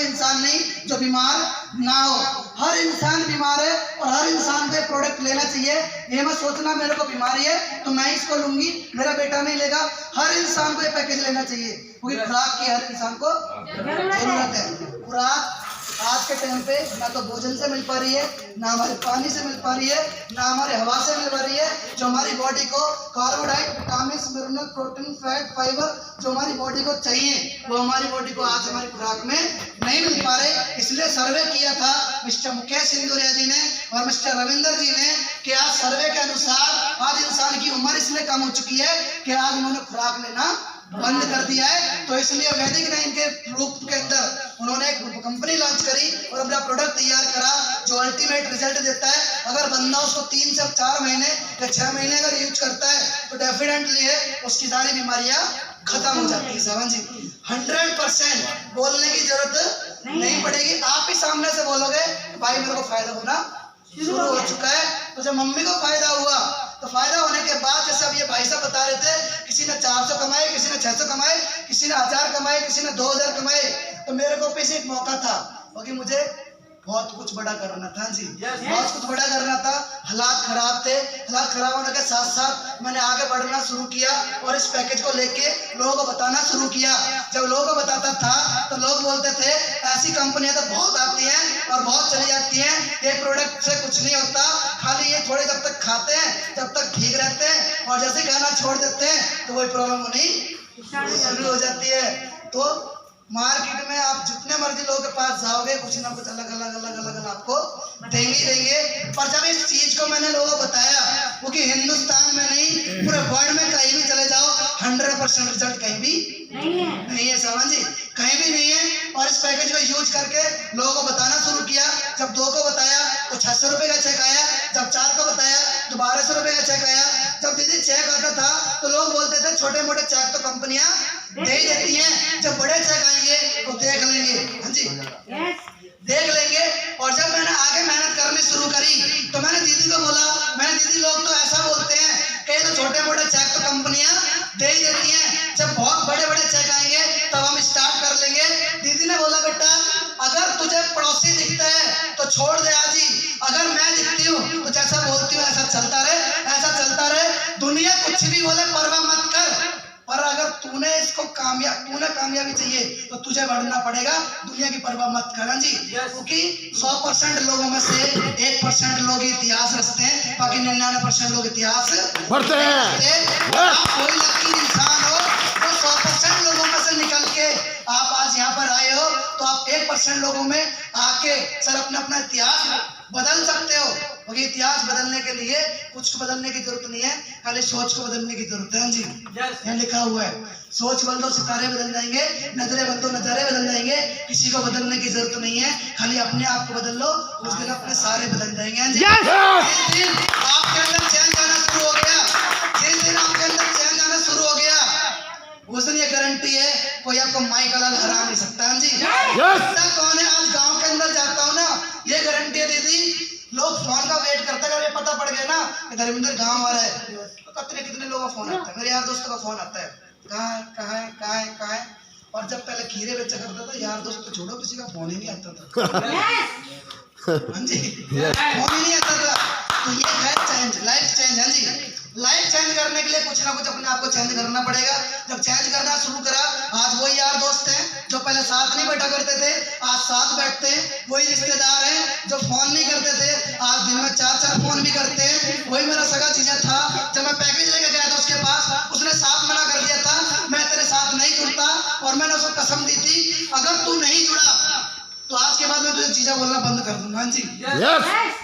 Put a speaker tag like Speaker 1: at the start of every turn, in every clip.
Speaker 1: कोई इंसान नहीं जो बीमार ना हो। हर इंसान बीमार है और हर इंसान को प्रोडक्ट लेना चाहिए। ये मत सोचना मेरे को बीमारी है तो मैं इसको लूंगी, मेरा बेटा नहीं लेगा। हर इंसान को ये पैकेज लेना चाहिए क्योंकि खुराक की हर इंसान को जरूरत है। खुराक आज के टाइम पे ना तो भोजन से मिल पा रही है, ना हमारे पानी से मिल पा रही है, ना हमारे हवा से मिल पा रही है। जो हमारी बॉडी को carbohydrate, vitamin, mineral, protein, fat, fibre जो हमारी बॉडी को चाहिए वो हमारी बॉडी को आज हमारी खुराक में नहीं मिल पा रहे। इसलिए सर्वे किया था मिस्टर मुकेश सिंधुरिया जी ने और मिस्टर रविंदर जी ने कि आज सर्वे के अनुसार आज इंसान की उम्र इसलिए कम हो चुकी है कि आज उन्होंने खुराक लेना बंद कर दिया है। तो इसलिए वैदिक नाइन के रूप के अंदर उन्होंने एक कंपनी लॉन्च करी और अपना प्रोडक्ट तैयार करा जो अल्टीमेट रिजल्ट देता है। अगर बंदा उसको 3 से 4 महीने या 6 महीने अगर यूज करता है तो डेफिनेटली है उसकी सारी बीमारियां खत्म हो जाती है। सावन जी 100% बोलने की जरूरत नहीं पड़ेगी। आप ही सामने से बोलोगे भाई मेरे को फायदा होना शुरू हो चुका है। तो जब मम्मी को फायदा हुआ तो फायदा होने के बाद जैसे अब ये भाई साहब बता रहे थे, किसी ने 400 कमाए, किसी ने 600 कमाए, किसी ने 1000 कमाए, किसी ने 2000 कमाए। तो मेरे को पीछे एक मौका था क्योंकि मुझे बहुत कुछ बड़ा करना था जी, बहुत कुछ बड़ा करना था। हालात खराब थे, हालात खराब होने के साथ साथ मैंने आगे बढ़ना शुरू किया और इस पैकेज को लेके लोगों को बताना शुरू किया। जब लोगों को बताता था तो लोग बोलते थे ऐसी कंपनियां तो बहुत आती हैं और बहुत चली जाती हैं, ये प्रोडक्ट से कुछ नहीं होता, खाली ये थोड़े जब तक खाते हैं जब तक ठीक रहते हैं और जैसे खाना छोड़ देते हैं तो वही प्रॉब्लम होनी शुरू हो जाती है। तो मार्केट में आप जितने मर्जी लोगों के पास जाओगे कुछ ना कुछ अलग अलग आपको देंगे। पर जब इस चीज को मैंने लोगों को बताया क्योंकि हिंदुस्तान में नहीं पूरे वर्ल्ड में कहीं भी चले जाओ 100% रिजल्ट कहीं भी नहीं है। सावन जी कहीं भी नहीं है। और इस पैकेज को यूज करके लोगों को बताना शुरू किया। जब 2 को बताया तो 600 रुपए का चेक आया, जब 4 को बताया तो 1200 रुपए का चेक आया। जब दीदी चेक आता था तो लोग बोलते थे छोटे मोटे चेक तो कंपनियां दे ही देती हैं, जब बड़े चेक आएंगे तो देख लेंगे। हाँ जी देख लेंगे। और जब मैंने आगे मेहनत करनी शुरू करी तो मैंने दीदी को बोला, मैंने दीदी लोग तो ऐसा बोलते हैं कि तो छोटे मोटे चेक तो कंपनियां दे ही देती हैं, जब बहुत बड़े बड़े चेक आएंगे तब हम स्टार्ट कर लेंगे। दीदी ने बोला बेटा अगर तुझे पड़ोसी दिखता है तो छोड़ दे आजी, अगर मैं दिखती हूँ तो जैसा बोलती हूँ ऐसा चलता रहे। दुनिया कुछ भी बोले परवाह मत कर, पर अगर तूने इसको कामयाबी चाहिए तो तुझे बढ़ना पड़ेगा, दुनिया की परवाह मत करना जी। क्योंकि 100% लोगों में से 1% लोग इतिहास रचते हैं, बाकी 99% लोग इतिहास पढ़ते हैं। आप कोई लकी इंसान हो तो 100% लोगों में से निकल के आप आज यहाँ पर आए हो तो आप 1% लोगों में आके सर अपना इतिहास बदल सकते हो। क्योंकि इतिहास बदलने के लिए कुछ बदलने की जरूरत नहीं है, खाली सोच को बदलने की जरूरत है जी। यहाँ लिखा हुआ है सोच बदलो सितारे बदल जाएंगे, नजरें बदलो नजारे बदल जाएंगे। किसी को बदलने की जरूरत नहीं है, खाली अपने आप को बदल लो, उस दिन अपने सारे बदल जाएंगे। जिस दिन आपके अंदर चैन जाना शुरू हो गया, जिस दिन आपके अंदर चैन जाना शुरू हो गया उस दिन ये गारंटी है कोई आपको माइक अलग हरा नहीं सकता। जी कौन है आज गांव के अंदर जाता हूँ ना, ये गारंटी है दीदी। लोग फोन का वेट करते हैं, अगर पता पड़ गया ना कि धर्मेंद्र गांव आ रहा है तो कितने लोगों का फोन आता है, मेरे यार दोस्तों का फोन आता है, कहाँ है। और जब पहले खीरे बेचा करता था यार दोस्त तो छोड़ो, किसी का फोन ही नहीं आता था। हाँ जी फोन ही नहीं आता था। तो ये है चेंज, लाइफ चेंज। हाँ जी लाइफ चेंज करने के लिए कुछ ना कुछ अपने आप को चेंज करना पड़ेगा। जब चेंज करना शुरू करा, आज वही यार दोस्त हैं जो पहले साथ नहीं बैठा करते थे, आज साथ बैठते हैं। वही रिश्तेदार हैं जो फोन नहीं करते थे, आज दिन में 4 फोन भी करते हैं। वही मेरा सगा जीजा था, जब मैं पैकेज लेके गया था उसके पास, उसने साथ मना कर दिया था मैं तेरे साथ नहीं जुड़ता, और मैंने उसको कसम दी थी अगर तू नहीं जुड़ा तो आज के बाद मैं तुझे जीजा बोलना बंद कर दूंगा। जी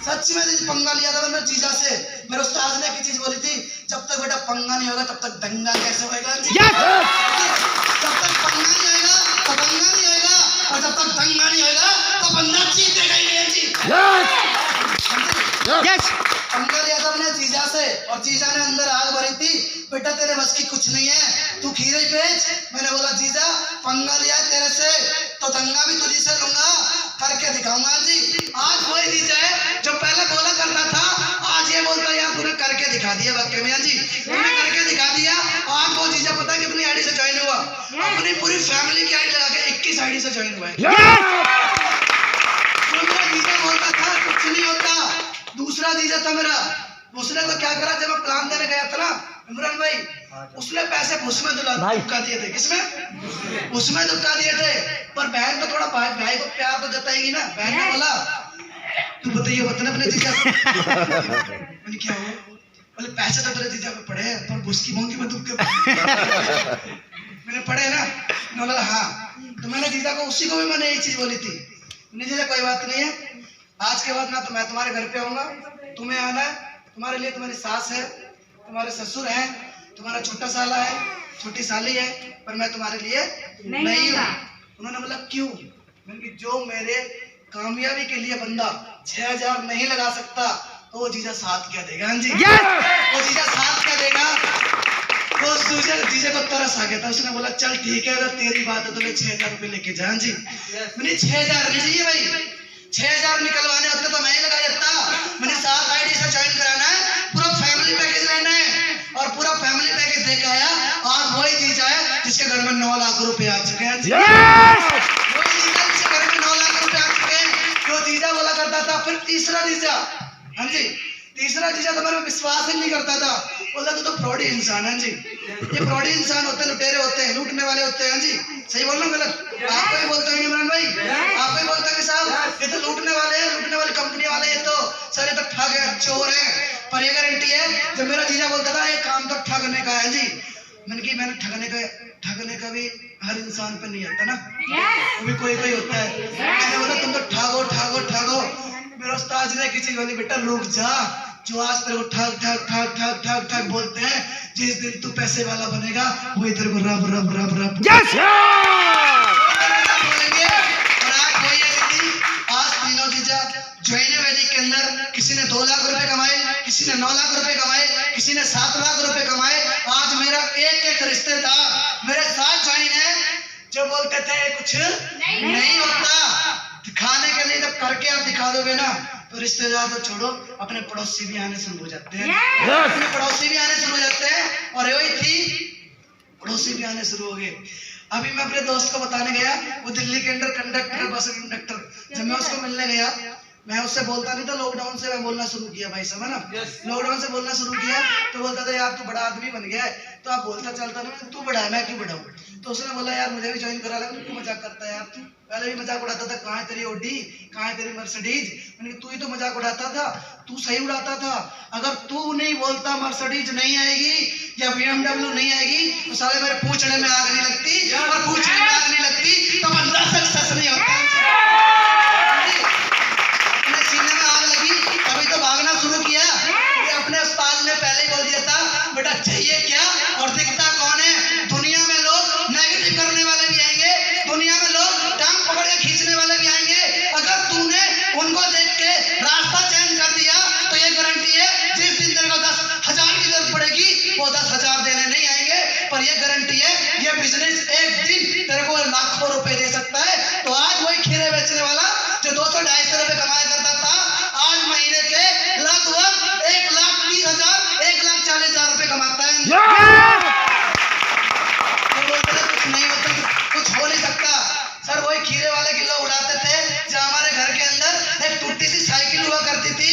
Speaker 1: सच्ची में पंगा लिया था मैंने जीजा से। मेरे उस्ताद ने एक चीज बोली थी, जब तक बेटा पंगा नहीं होगा तब तक दंगा कैसे होगा। जब तक पंगा नहीं होगा तो दंगा नहीं होगा, और जब तक दंगा नहीं होगा तो बंदा जीतेगा ही नहीं। जी पंगा लिया था मैंने जीजा से, और जीजा ने अंदर आग भरी थी, बेटा तेरे बस की कुछ नहीं है, तू खीरे बेच। मैंने बोला जीजा पंगा लिया तेरे से तो दंगा भी तुझी से लूंगा, करके दिखाऊंगा। जी आज वही जीजा है जो पहले बोला करता था आज आज ये बोलता है यार तूने करके दिखा दिया, वाकई में जी तूने करके दिखा दिया। आज वो जीजा पता है कितनी आईडी से ज्वाइन हुआ, अपनी पूरी फैमिली की आईडी लगा के 21 आईडी से ज्वाइन हुआ है। तो मेरा जीजा बोलता था कुछ नहीं होता, दूसरा जीजा था मेरा, उसने तो क्या करा, जब मैं प्लान देने गया था ना इमरान भाई, उसने पैसे उसमें धुक्का दिए थे। किसमें? उसमें धुक्का दिए थे। पर बहन तो थोड़ा भाई को प्यार तो जताएगी ना। बहन ने बोला तू बताइए बता अपने जीजा मैंने क्या हुआ, बोले पैसे तो तेरे जीजा पे पड़े हैं पर उसकी मोंगी में दुख मैंने पढ़े ना। बोला हाँ, तो मैंने जीजा को, उसी को भी मैंने एक चीज बोली थी, जीजा कोई बात नहीं है, आज के बाद ना तो मैं तुम्हारे घर पे आऊंगा, तुम्हें आना है, तुम्हारे लिए तुम्हारी सास है, तुम्हारे ससुर है, तुम्हारा छोटा साला है, छोटी साली है, पर मैं तुम्हारे लिए नहीं हूँ। उन्होंने बोला क्यों? मैंने जो मेरे कामयाबी के लिए बंदा 6000 नहीं लगा सकता तो वो जीजा साथ क्या देगा? हाँ जी, वो जीजा साथ क्या देगा? वो जीजा को तरस आ गया था, उसने बोला चल ठीक है अगर तेरी बात है तो मैं 6000 रुपए लेके जा। जी मैंने 6000 नहीं चाहिए भाई, 6000 निकलवाने होते तो मैं ही लगा देता। मैंने 7 आईडी से ज्वाइन कराना है, पूरा फैमिली पैकेज लेना है और पूरा फैमिली पैकेज देकर आया। आज वही जीजा है जिसके घर में 9 लाख रुपए आ चुके हैं। वही जीजा जिसके घर में 9 लाख रुपए आ चुके हैं, जो जीजा बोला करता था। फिर तीसरा जीजा, हाँ जी तीसरा जीजा तो मेरा विश्वास ही नहीं करता था, बोला तो फ्रॉडी इंसान है। जी ये फ्रॉडी इंसान होते हैं, लुटेरे होते हैं, लूटने वाले होते हैं। जी सही बोल रहा हूँ गलत? आपको ही बोलते हैं इमरान भाई, आपको ही बोलते हैं साहब ये तो लूटने वाले हैं, लूटने वाली कंपनी वाले, ये तो सारे तो ठग है, चोर है। पर ये गारंटी है जब मेरा जीजा बोलता था ये काम तो ठगने का है। जी मैंने ठगने का भी हर इंसान पे नहीं आता ना, वो भी कोई कोई होता है। मैंने बोला तुम तो ठगो ठगो ठगो। मेरे उस्ताद ने की चीज बोली बेटा रुक जा, जो आज तेरे को ठग ठग ठग ठग ठग ठग बोलते हैं, जिस दिन तू पैसे वाला बनेगा वही तेरे को रब रब रब रब बोलेंगे। और आज वही है, आज तीनों जीजा ज्वाइन वैदिक के अंदर किसी ने 2 लाख रुपए कमाए, किसी ने 9 लाख रुपए कमाए, किसी ने 7 लाख रुपए कमाए। आज मेरा एक रिश्तेदार मेरे साथ ज्वाइन है, जो बोलते थे कुछ नहीं होता, दिखाने के लिए जब करके आप दिखा दोगे ना तो रिश्तेदार तो छोड़ो, अपने पड़ोसी भी आने शुरू हो जाते हैं। अपने पड़ोसी भी आने शुरू हो जाते हैं। और वही थी, पड़ोसी भी आने शुरू हो गए। अभी मैं अपने दोस्त को बताने गया, वो दिल्ली के अंदर कंडक्टर, बस कंडक्टर। जब मैं उसको मिलने गया, मैं उससे बोलता नहीं था, लॉकडाउन से मैं बोलना शुरू किया भाई, समझ ना? लॉकडाउन से बोलना शुरू किया तो बोलता था यार तू बड़ा आदमी बन गया है, तो आप बोलता चलता ना तू बड़ा है मैं क्यों बड़ा हूँ। तो उसने बोला यार मुझे भी ज्वाइन करा, लगा क्यों मजाक करता है यार तू, पहले भी मजाक उड़ाता था, कहाँ है तेरी ओडी, कहाँ है तेरी मर्सिडीज। मैंने तू ही तो मजाक उड़ाता था, तू सही उड़ाता था। अगर तू नहीं बोलता मर्सिडीज नहीं आएगी या BMW नहीं आएगी तो साले मेरे पूछने में आग नहीं लगती, और पूछने में आग नहीं लगती तो बंदा सक्सेस नहीं होता। सीने में आग लगी तभी तो भागना शुरू किया। अपने उस्ताद ने पहले ही बोल दिया था बेटा चाहिए क्या और दिखता कौन है। दुनिया में लोग नेगेटिव करने वाले भी आएंगे, दुनिया में लोग टांग पकड़ के खींचने वाले भी आएंगे। अगर तूने उनको देख के रास्ता चेंज कर दिया तो ये गारंटी है जिस दिन तेरे को 10,000 की जरूरत पड़ेगी वो 10,000 देने नहीं आएंगे। पर ये गारंटी है ये बिजनेस एक दिन तेरे को लाखों रुपए दे सकता है। तो आज वही खीरे बेचने वाला जो 200-250 रुपए कमाया करता था, आज महीने के लगभग 1,30,000 1,40,000 रुपए कमाता है। तो बोलते थे कुछ नहीं होता, कुछ हो नहीं सकता। सर वही खीरे वाले किलो उड़ाते थे। जब हमारे घर के अंदर एक टूटी सी साइकिल हुआ करती थी,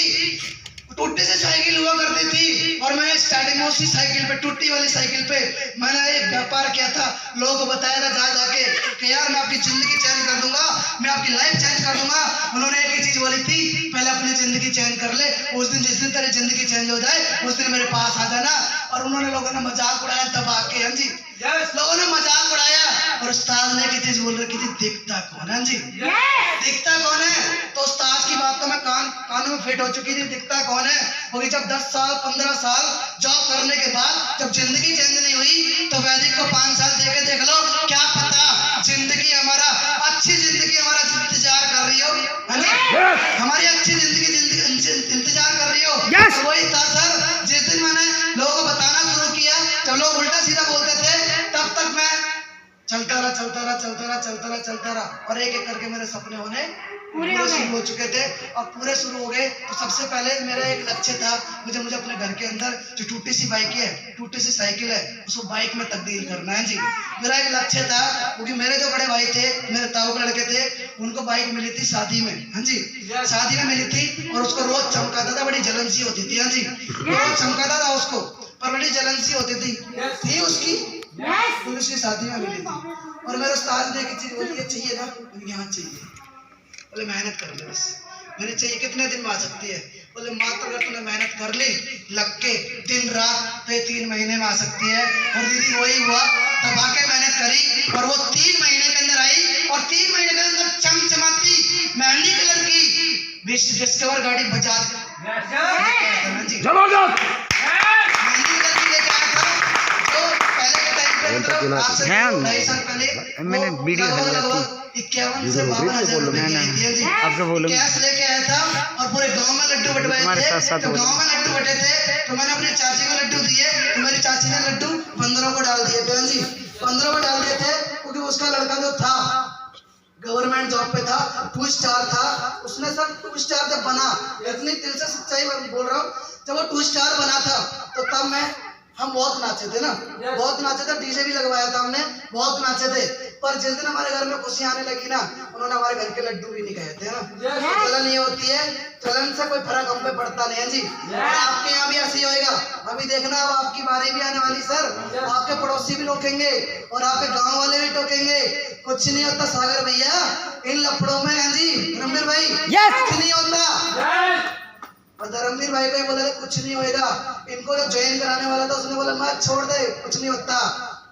Speaker 1: टूटी सी साइकिल हुआ करती थी, और मैंने स्टार्टिंग में उसी साइकिल पे, टूटी वाली साइकिल पे मैंने एक व्यापार किया था। लोगों को बताया था जा जाके कि यार मैं आपकी जिंदगी चेंज कर दूंगा, मैं आपकी लाइफ चेंज कर दूंगा। उन्होंने एक ही चीज बोली थी, पहले अपनी जिंदगी चेंज कर ले, उस दिन जिस दिन तेरी जिंदगी चेंज हो जाए उस दिन मेरे पास आ जाना। और उन्होंने लोगों ने मजाक उड़ाया तब आके। हाँ जी लोगों ने मजाक उड़ाया, और उस्ताद ने की चीज बोल रही थी दिखता कौन है। जी दिखता कौन है? तो उस्ताद की बात तो मैं कान में फिट हो चुकी थी। दिखता कौन है? क्योंकि जब 10 साल 15 साल जॉब करने के बाद जब जिंदगी चेंज नहीं हुई तो वैदिक को 5 साल देके देख लो, क्या पता जिंदगी हमारा अच्छी जिंदगी हमारा इंतजार कर रही हो। है ना? हमारी अच्छी जिंदगी इंतजार कर रही हो। तो वही था सर, जिस दिन मैंने लोगों को बताना शुरू किया, जब लोग उल्टा सीधा बोलते थे तब तक मैं चलता रहा और एक एक करके मेरे सपने होने पूरे शुरू हो चुके थे और पूरे शुरू हो गए। तो सबसे पहले मेरा एक लक्ष्य था, मुझे अपने घर के अंदर जो टूटी सी बाइक है, टूटी सी साइकिल है, उसको बाइक में तब्दील करना है जी। मेरा एक लक्ष्य था, क्योंकि मेरे जो बड़े भाई थे, मेरे ताऊ के लड़के थे, उनको बाइक मिली थी शादी में, हाँ जी, शादी में मिली थी और उसको रोज चमकाता था, बड़ी जलन सी होती थी, हाँ जी, रोज चमकाता था उसको, पर बड़ी जलन सी होती थी उसकी, तो उसकी शादी में मिली थी। और मेरे उस्ताद ने एक चीज बोली, ये चाहिए ना, यहाँ चाहिए, बोले मेहनत कर ले बस। मैंने चाहिए कितने दिन में आ सकती है, बोले मात्र अगर तूने मेहनत कर ली लग के दिन रात तो 3 महीने में आ सकती है। और दीदी वही हुआ, तब आके मेहनत करी और वो 3 महीने के अंदर आई और 3 महीने के अंदर चमचमाती मेहंदी कलर की डिस्कवर गाड़ी बजाज मेहंदी कलर की लेके आया था। तो पहले के टाइम पे आज से 2.5 साल पहले
Speaker 2: मैंने वीडियो
Speaker 1: 51 से 52,000 रुपए कैश लेके आया था और पूरे गांव में लड्डू बंटवाए थे। तो गांव में लड्डू बटे थे तो मैंने अपनी चाची को लड्डू दिए, तो मेरी चाची ने लड्डू 15 को डाल दिए थे, जी 15 को डाल दिए थे, क्योंकि उसका लड़का जो था गवर्नमेंट जॉब पे था, 2 स्टार था, उसने सर 2 स्टार जब बना, इतनी दिल से सच्चाई बोल रहा हूँ, जब वो 2 स्टार बना था तो तब हम बहुत नाचे थे ना, बहुत नाचे थे, डीजे भी लगवाया था हमने, बहुत नाचे थे। पर जिस दिन हमारे घर में खुशियां आने लगी ना, उन्होंने हमारे घर के लड्डू भी नहीं खाए थे ना। चलन ये होती है, चलन से कोई फर्क हम पे पड़ता नहीं है जी। आपके यहाँ भी ऐसे ही होएगा, अभी देखना अब आपकी बारी भी आने वाली सर, आपके पड़ोसी भी टोकेंगे और आपके गाँव वाले भी टोकेंगे। कुछ नहीं होता सागर भैया इन लफड़ों में, है जी रणबीर भाई, कुछ नहीं होता। और धर्मवीर भाई को बोला कुछ नहीं होएगा, इनको जो ज्वाइन कराने वाला था उसने बोला मैं छोड़ दे, कुछ नहीं होता।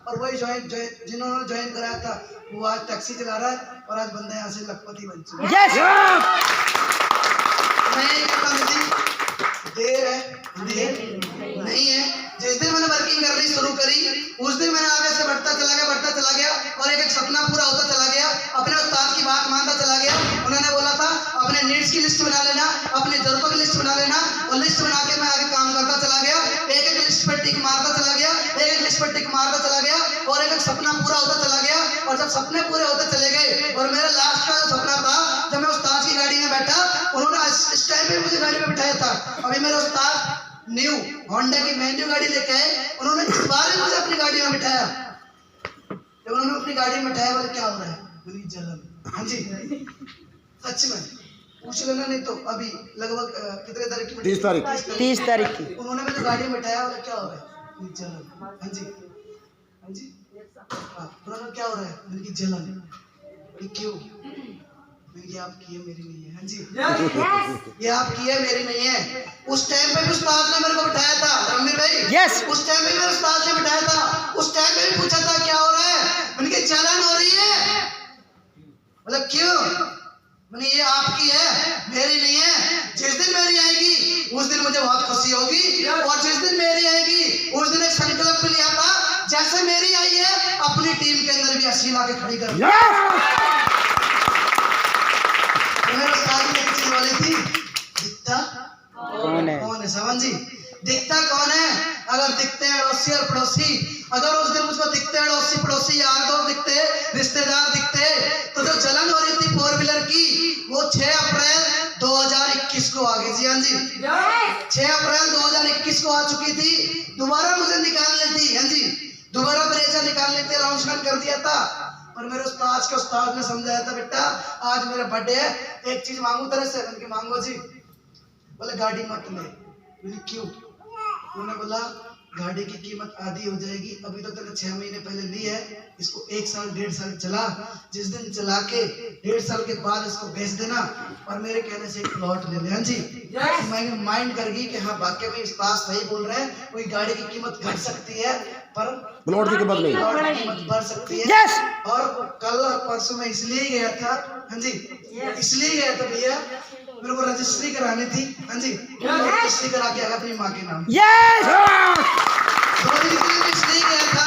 Speaker 1: और वही जिन्होंने ज्वाइन कराया था वो आज टैक्सी चला रहा है और आज बंदे यहाँ से लखपति बन चुके हैं। देर है, देर नहीं है। जिस दिन मैंने वर्किंग करनी शुरू करी उस दिन मैंने आगे से बढ़ता चला गया और एक सपना पूरा होता चला गया। अपने उस्ताद की बात मानता चला गया। उन्होंने बोला था अपने नीड्स की लिस्ट बना लेना, अपनी जरूरतों की लिस्ट बना लेना, और लिस्ट बना के मैं आगे काम करता चला गया। एक लिस्ट पर टिक मारता चला गया, एक लिस्ट पर टिक मारता चला गया और एक सपना पूरा होता चला गया। और जब सपने पूरे होते चले गए और मेरा लास्ट का सपना था जब मैं उस्ताद की गाड़ी में बैठा, उन्होंने इस टाइम पे मुझे गाड़ी में बिठाया था। अभी मेरे उस्ताद न्यू होंडा की मेन्यू गाड़ी लेके आए, उन्होंने इस बार मुझे अपनी गाड़ी में बिठाया। जब उन्होंने अपनी गाड़ी में बिठाया बोले क्या हो रहा है, मेरी जलन, हाँ जी सच में पूछ लेना, नहीं तो अभी लगभग कितने तारीख की,
Speaker 2: 30 तारीख की
Speaker 1: उन्होंने मुझे गाड़ी में बिठाया, बोले क्या हो रहा है, मेरी जलन, हाँ जी हाँ जी हाँ, उन्होंने क्या हो रहा है, मेरी जलन, क्यों, ये आपकी है मेरी नहीं है, हाँ जी ये आपकी है मेरी नहीं है। उस टाइम पे भी उस्ताद ने मेरे को बिठाया था रणबीर भाई, उस टाइम पे मेरे उस्ताद ने बिठाया था। उस टाइम पे भी पूछा था क्या हो रहा है, मैंने कहा जलन हो रही है, मतलब क्यों, मैंने ये आपकी है मेरी नहीं है। जिस दिन मेरी आएगी उस दिन मुझे बहुत खुशी होगी, और जिस दिन मेरी आएगी उस दिन एक संकल्प लिया था जैसे मेरी आई है अपनी टीम के अंदर भी 80 ला के खड़ी कर। मेरे उस्ताद ने एक चीज वाली थी, दिखता कौन है सावन जी, दिखता कौन है, अगर दिखते हैं अड़ोसी और पड़ोसी, अगर उस दिन मुझको दिखते हैं अड़ोसी पड़ोसी यार दोस्त दिखते, रिश्तेदार दिखते, तो जो जलन हो रही थी 4 व्हीलर की वो 6 अप्रैल 2021 को आ गई। जी हाँ जी 6 अप्रैल 2021 को आ चुकी थी। दोबारा मुझे निकालनी थी, हाँ जी दोबारा ब्रेजा निकालने थी, अनाउंसमेंट कर दिया था। और मेरे उस्ताद ने समझाया था बेटा आज मेरा बर्थडे है, एक चीज मांगू तेरे से, मैंने मांगो जी, बोले गाड़ी मत ले, मैंने क्यों, उन्होंने बोला गाड़ी की कीमत आधी हो जाएगी, अभी तो तेरे 6 महीने पहले ली है, इसको 1 साल 1.5 साल चला, जिस दिन चला के 1.5 साल के बाद इसको बेच देना और मेरे कहने से एक प्लॉट ले ले। हाँ जी मैंने माइंड कर गई कि हाँ वाकई में उस्ताद सही बोल रहे हैं, कोई गाड़ी की कीमत घट सकती है पर प्लॉट की कीमत नहीं, प्लॉट की कीमत बढ़ सकती है। और कल और परसों में इसलिए गया था, हाँ जी इसलिए गया था भैया, मेरे को रजिस्ट्री करानी थी, हाँ जी रजिस्ट्री करा के आया अपनी माँ के नाम। इसलिए गया था,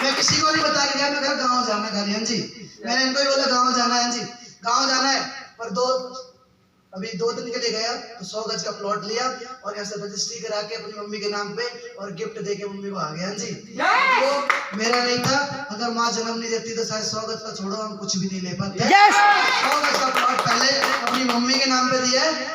Speaker 1: मैं किसी को नहीं बता के गया, मैं गाँव जाना है, हाँ जी मैंने इनको ही बोला गाँव जाना है, हाँ जी गाँव जाना है, पर अभी 2 दिन के लिए गया तो 100 गज का प्लॉट लिया और यहाँ से रजिस्ट्री करा के अपनी मम्मी के नाम पे और गिफ्ट दे के मम्मी को आ गया। जी तो मेरा नहीं था, अगर माँ जन्म नहीं देती तो शायद 100 गज का छोड़ो हम कुछ भी नहीं ले पाते। 100 गज का प्लॉट पहले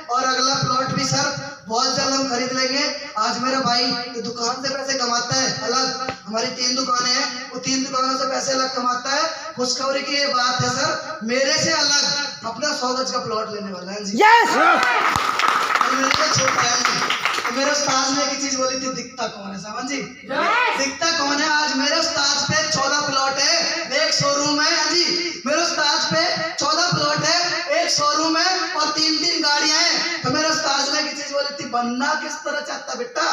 Speaker 1: और अगला प्लॉट भी सर बहुत जल्द हम खरीद लेंगे। आज मेरा भाई जो दुकान से पैसे कमाता है अलग, हमारी 3 दुकानें हैं, वो 3 दुकानों से पैसे अलग कमाता है। खुशखबरी की ये बात है सर, मेरे से अलग अपना 100 गज का प्लॉट लेने वाला है जी। और मेरे लिए छोटा है जी। तो मेरे उस्ताद ने एक चीज बोली थी, दिखता कौन है सावन जी? दिखता कौन है? आज मेरे उस्ताद पे 14 प्लॉट है, एक शोरूम है। हाँ जी, मेरे उस्ताद पे 14 प्लॉट है, एक शोरूम है और 3-3 गाड़ियां हैं। तो मेरे उस्ताद ने एक चीज बोली थी, बनना किस तरह चाहता बेटा?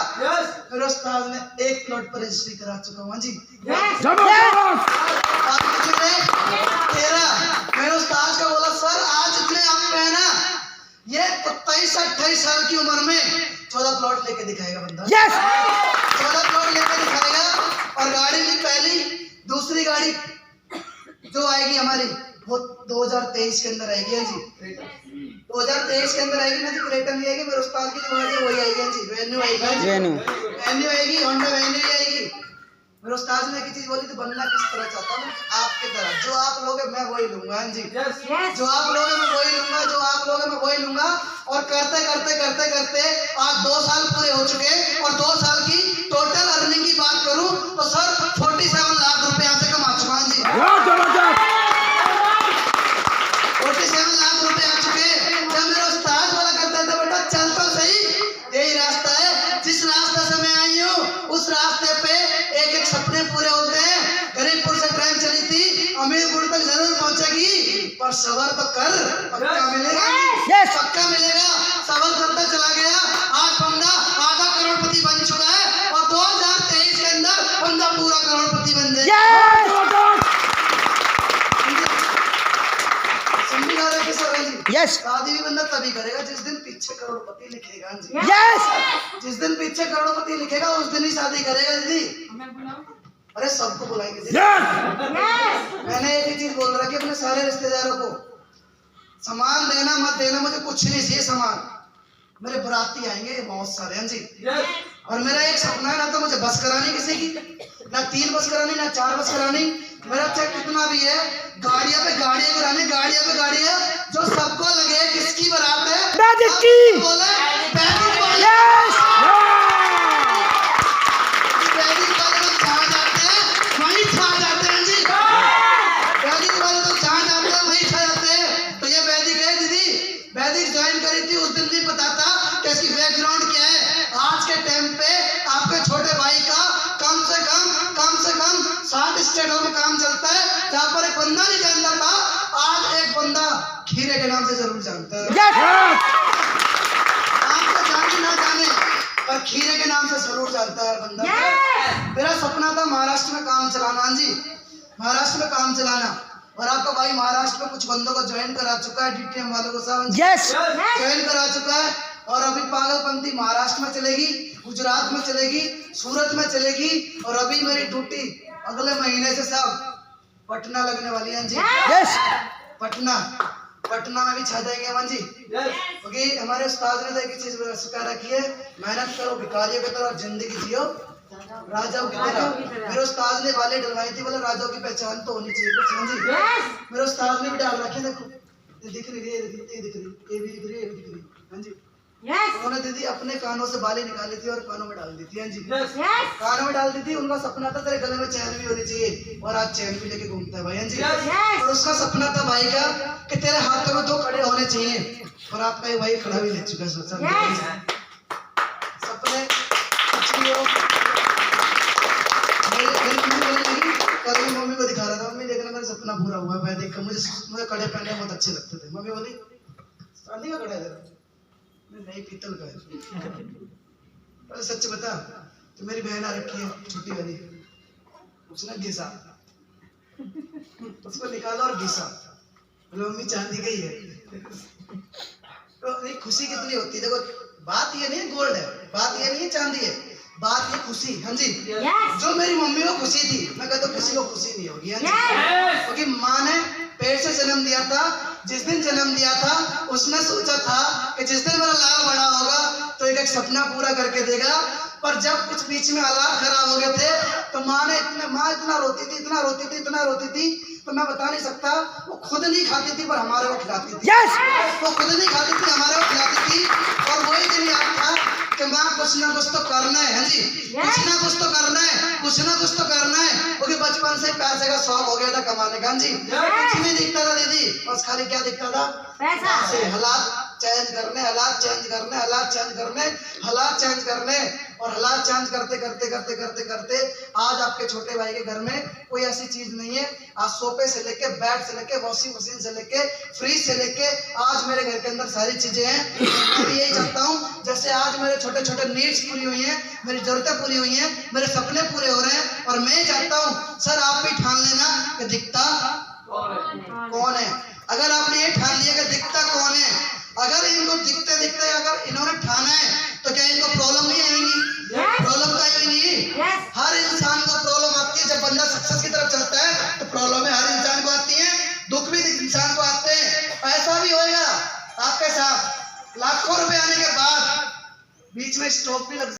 Speaker 1: मेरे उस्ताद ने 1 प्लॉट पर रजिस्ट्री करा चुका हूँ जी। मेरे उस्ताद का बोला सर आज इतने आप पे है ना, ये 23-28 साल की उम्र में 14 प्लॉट लेके दिखाएगा बंदा। 14 प्लॉट लेके दिखाएगा। और गाड़ी भी पहली, दूसरी गाड़ी जो आएगी हमारी वो 2023 के अंदर आएगी। हाँ जी, 2023 के अंदर आएगी ना जी। क्रेटा नहीं आएगी, मेरे उस्ताद की जो गाड़ी है वही आएगी। हाँ जी, वेन्यू आएगी, वेन्यू आएगी, होंडा वेन्यू आएगी। मेरे उस्ताद ने एक चीज बोली थी, बनना किस तरह चाहता हूँ? आपके तरह, जो आप लोगे मैं वही लूंगा। हाँ जी, जो आप लोगे मैं वही लूंगा, जो आप लोगे मैं वही लूंगा। और करते करते करते करते आज 2 साल पूरे हो चुके और 2 साल की टोटल अर्निंग की बात करूं तो सर 47 लाख रुपए यहाँ से कमा चुका हूं जी। 47 लाख रुपए आ चुके। जब मेरा उस्ताद बोला करता था, बेटा चल तो सही, यही रास्ता है, जिस रास्ते से मैं आई हूँ उस रास्ते पे एक एक सपने पूरे होते हैं। गरीबपुर से ट्रेन चली थी, अमीरपुर तक जरूर पहुंचेगी, पर सबर तो कर, पक्का मिलेगा। पक्का मिलेगा। सबर करता चला गया। आज बंदा आधा करोड़पति बन चुका है और 2023 के अंदर बंदा पूरा करोड़पति बन जाएगा। शादी भी बंदा तभी करेगा जिस दिन पीछे करोड़पति लिखेगा जी। जिस दिन पीछे करोड़पति लिखेगा उस दिन ही शादी करेगा दीदी। अरे सबको बुलाएंगे दीदी। मैंने एक ही चीज बोल रहा कि अपने सारे रिश्तेदारों को सामान देना मत देना, मुझे कुछ नहीं चाहिए सामान। मेरे बराती आएंगे बहुत सारे। हाँ जी, और मेरा एक सपना है, ना तो मुझे बस करानी किसी की, ना 3 बस करानी, ना 4 बस करानी। मेरा चाहे कितना भी है, गाड़ियां पे गाड़ियां करानी, गाड़ियां पे गाड़ियां, जो सबको लगे किसकी बारात है, बोले जहाँ जाते हैं वहीं छा जाते हैं जी। वैदिक वाले तो जहाँ जाते हैं वहीं छा जाते हैं। तो ये वैदिक है दीदी, वैदिक ज्वाइन करी थी उस दिन नहीं पता था कि इसकी बैकग्राउंड क्या है। आज के टाइम पे आपके छोटे भाई का कम से कम 7 स्टेटों में काम चलता है, जहाँ पर एक बंदा नहीं जानता था, आज एक बंदा खीरे के नाम से जरूर जानता है। आपको जाने ना जाने पर खीरे के नाम से जरूर जानता है बंदा। मेरा सपना था महाराष्ट्र में काम चलाना। हाँ जी, महाराष्ट्र में काम चलाना। और आपका भाई महाराष्ट्र में कुछ बंदों को ज्वाइन करा चुका है, डीटीएम वालों को सब ज्वाइन करा चुका है। और अभी पागलपंथी महाराष्ट्र में चलेगी, गुजरात में चलेगी, सूरत में चलेगी। और अभी मेरी ड्यूटी अगले महीने से सब पटना लगने वाली है जी। पटना में भी छा जाएंगे अमन जी, क्योंकि हमारे उस्ताद ने एक चीज सिखा रखी है, मेहनत करो भिखारियों की तरह, जिंदगी जियो राजाओं की तरह। मेरे उस्ताद ने वाले डलवाई थी, बोला राजाओं की पहचान तो होनी चाहिए कुछ। हाँ जी, मेरे उस्ताद ने भी डाल रखी है, देखो ये दिख रही है, ये दिख रही है, ये भी दिख रही है, ये भी दिख रही है। हाँ जी, उन्होंने दीदी अपने कानों से बाली निकाली थी और कानों में डाल दी थी। हाँ जी, कानों में डाल दी थी। उनका सपना था तेरे गले में चैन भी होनी चाहिए, और आज चैन भी लेके घूमता है भाई। हाँ जी, और उसका सपना था भाई का कि तेरे हाथों में 2 कड़े होने चाहिए, और आपका ये भाई खड़ा भी ले चुका है। सपने कल मम्मी को दिखा रहा था, मम्मी देखना मेरा सपना पूरा हुआ है। देख मुझे कड़े पहनने बहुत अच्छे लगते थे। मम्मी बोली चांदी का कड़ा है, नहीं पीतल का है। अरे सच बता, तो मेरी बहन आ रखी है छोटी वाली, उसने घिसा, उसको निकाला और घिसा, बोले मम्मी चांदी का ही है। तो नहीं खुशी कितनी होती है। देखो बात ये नहीं गोल्ड है, बात ये नहीं चांदी है, बात ये खुशी। हाँ जी, जो मेरी मम्मी को खुशी थी, मैं कहता हूँ किसी को खुशी नहीं होगी। हाँ जी, क्योंकि माँ ने पेट से जन्म दिया था। जिस दिन जन्म दिया था उसने सोचा था कि जिस दिन मेरा लाल बड़ा होगा तो एक सपना पूरा करके देगा। पर जब कुछ बीच में हालात खराब हो गए थे तो माँ इतना रोती थी, इतना रोती थी तो मैं बता नहीं सकता। वो खुद नहीं खाती थी पर हमारे को खिलाती थी।
Speaker 2: यस
Speaker 1: वो खुद नहीं खाती थी, हमारे को खिलाती थी। और वही दिन याद था कि माँ कुछ ना कुछ तो करना है। हाँ जी, कुछ ना कुछ तो करना है, कुछ ना कुछ तो करना है, क्योंकि बचपन से पैसे का शौक हो गया था कमाने का। हाँ जी, कुछ नहीं दिखता था दीदी, बस खाली क्या दिखता था, पैसे। हालात चेंज करने, हालात चेंज करने, हालात चेंज करने, हालात चेंज करने, और हालात चेंज करते करते करते करते करते आज आपके छोटे भाई के घर में कोई ऐसी चीज नहीं है। आज सोफे से लेके, बेड से लेके, वॉशिंग मशीन से लेके, फ्रिज से लेके आज मेरे घर के अंदर सारी चीजें हैं। मैं भी यही चाहता हूँ, जैसे आज मेरे छोटे छोटे नीड्स पूरी हुई हैं, मेरी जरूरतें पूरी हुई हैं, मेरे सपने पूरे हो रहे हैं, और मैं चाहता हूँ सर आप भी ठान लेना कि दिखता कौन है। अगर आपने ये ठान लिया कि दिखता कौन है, अगर इनको दिखते दिखते अगर इन्होंने ठाना है तो क्या इनको प्रॉब्लम नहीं आएगी? प्रॉब्लम तो आएगी नहीं। हर इंसान को प्रॉब्लम आती है। जब बंदा सक्सेस की तरफ चलता है तो प्रॉब्लम हर इंसान को आती है, दुख भी इंसान को आते हैं। ऐसा भी होएगा आपके साथ, लाखों रुपए आने के बाद बीच में स्टॉप भी लग